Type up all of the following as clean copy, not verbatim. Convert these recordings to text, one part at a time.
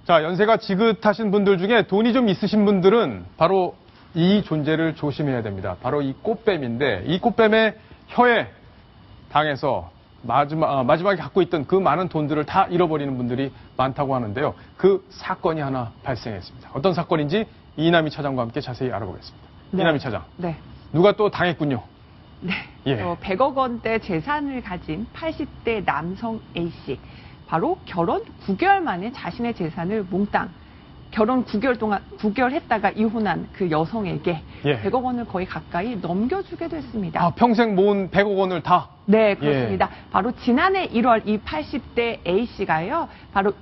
자, 연세가 지긋하신 분들 중에 돈이 좀 있으신 분들은 바로 이 존재를 조심해야 됩니다. 바로 이 꽃뱀인데, 이 꽃뱀의 혀에 당해서 마지막에 갖고 있던 그 많은 돈들을 다 잃어버리는 분들이 많다고 하는데요. 그 사건이 하나 발생했습니다. 어떤 사건인지 이남희 차장과 함께 자세히 알아보겠습니다. 네. 이남희 차장. 네. 누가 또 당했군요. 네. 예. 100억 원대 재산을 가진 80대 남성 A씨. 바로 결혼 9개월 만에 자신의 재산을 몽땅 결혼 9개월 동안 9개월 했다가 이혼한 그 여성에게 예. 100억 원을 거의 가까이 넘겨주게 됐습니다. 아, 평생 모은 100억 원을 다? 네, 그렇습니다. 예. 바로 지난해 1월 이 80대 A씨가요. 바로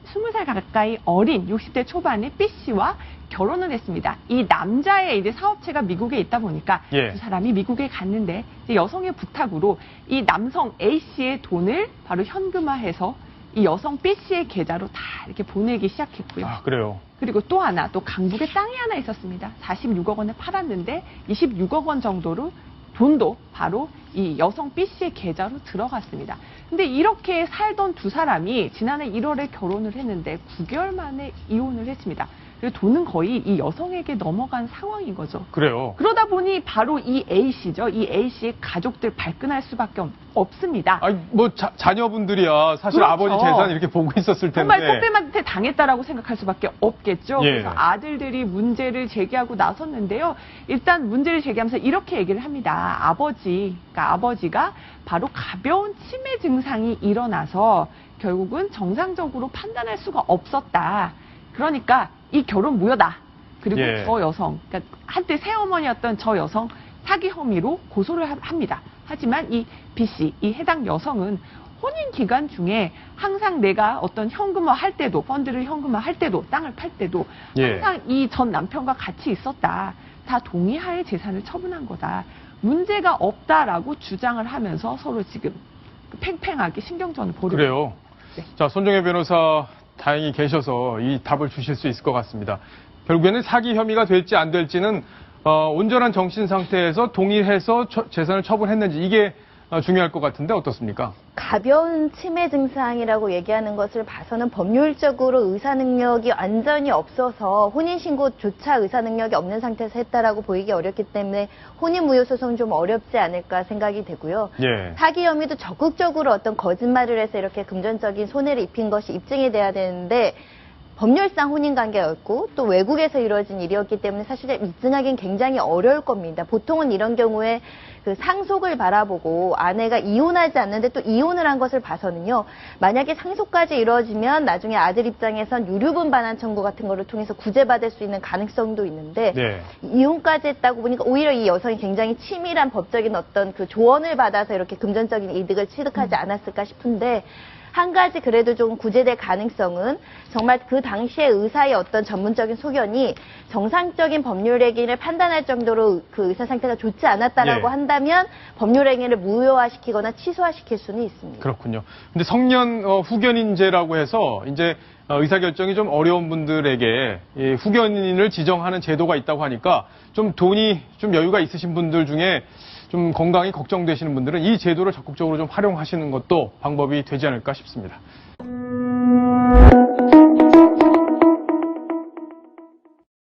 20살 가까이 어린 60대 초반의 B씨와 결혼을 했습니다. 이 남자의 이제 사업체가 미국에 있다 보니까 예. 두 사람이 미국에 갔는데 이제 여성의 부탁으로 이 남성 A씨의 돈을 바로 현금화해서 이 여성 B씨의 계좌로 다 이렇게 보내기 시작했고요. 아, 그래요. 그리고 또 하나, 또 강북에 땅이 하나 있었습니다. 46억 원에 팔았는데 26억 원 정도로 돈도 바로 이 여성 B씨의 계좌로 들어갔습니다. 근데 이렇게 살던 두 사람이 지난해 1월에 결혼을 했는데 9개월 만에 이혼을 했습니다. 그리고 돈은 거의 이 여성에게 넘어간 상황인 거죠. 그래요. 그러다 보니 바로 이 A씨죠. 이 A씨의 가족들 발끈할 수밖에 없습니다. 아니, 뭐, 자녀분들이야. 사실 그렇죠. 아버지 재산 이렇게 보고 있었을 텐데. 정말 꽃뱀한테 당했다라고 생각할 수밖에 없겠죠. 예. 그래서 아들들이 문제를 제기하고 나섰는데요. 일단 문제를 제기하면서 이렇게 얘기를 합니다. 아버지가 바로 가벼운 치매 증상이 일어나서 결국은 정상적으로 판단할 수가 없었다. 그러니까 이 결혼 무효다. 그리고 예. 저 여성, 그러니까 한때 새어머니였던 저 여성 사기 혐의로 고소를 합니다. 하지만 이 B씨, 이 해당 여성은 혼인 기간 중에 항상 내가 어떤 현금화 할 때도, 펀드를 현금화 할 때도, 땅을 팔 때도 예. 항상 이 전 남편과 같이 있었다. 다 동의하에 재산을 처분한 거다. 문제가 없다라고 주장을 하면서 서로 지금 팽팽하게 신경전을 벌이고 그래요. 네. 자, 손정혜 변호사 다행히 계셔서 이 답을 주실 수 있을 것 같습니다. 결국에는 사기 혐의가 될지 안 될지는 온전한 정신 상태에서 동의해서 재산을 처분했는지 이게 중요할 것 같은데 어떻습니까? 가벼운 치매 증상이라고 얘기하는 것을 봐서는 법률적으로 의사 능력이 완전히 없어서 혼인신고조차 의사 능력이 없는 상태에서 했다라고 보이기 어렵기 때문에 혼인무효소송은 좀 어렵지 않을까 생각이 되고요. 예. 사기 혐의도 적극적으로 어떤 거짓말을 해서 이렇게 금전적인 손해를 입힌 것이 입증이 돼야 되는데 법률상 혼인관계였고 또 외국에서 이루어진 일이었기 때문에 사실 입증하기는 굉장히 어려울 겁니다. 보통은 이런 경우에 그 상속을 바라보고 아내가 이혼하지 않는데 또 이혼을 한 것을 봐서는요. 만약에 상속까지 이루어지면 나중에 아들 입장에선 유류분 반환 청구 같은 거를 통해서 구제받을 수 있는 가능성도 있는데 네. 이혼까지 했다고 보니까 오히려 이 여성이 굉장히 치밀한 법적인 어떤 그 조언을 받아서 이렇게 금전적인 이득을 취득하지 않았을까 싶은데 한 가지 그래도 좀 구제될 가능성은 정말 그 당시에 의사의 어떤 전문적인 소견이 정상적인 법률행위를 판단할 정도로 그 의사 상태가 좋지 않았다라고 예. 한다면 법률행위를 무효화시키거나 취소화시킬 수는 있습니다. 그렇군요. 근데 성년 후견인제라고 해서 이제 의사결정이 좀 어려운 분들에게 이 후견인을 지정하는 제도가 있다고 하니까 좀 돈이 좀 여유가 있으신 분들 중에 좀 건강이 걱정되시는 분들은 이 제도를 적극적으로 좀 활용하시는 것도 방법이 되지 않을까 싶습니다.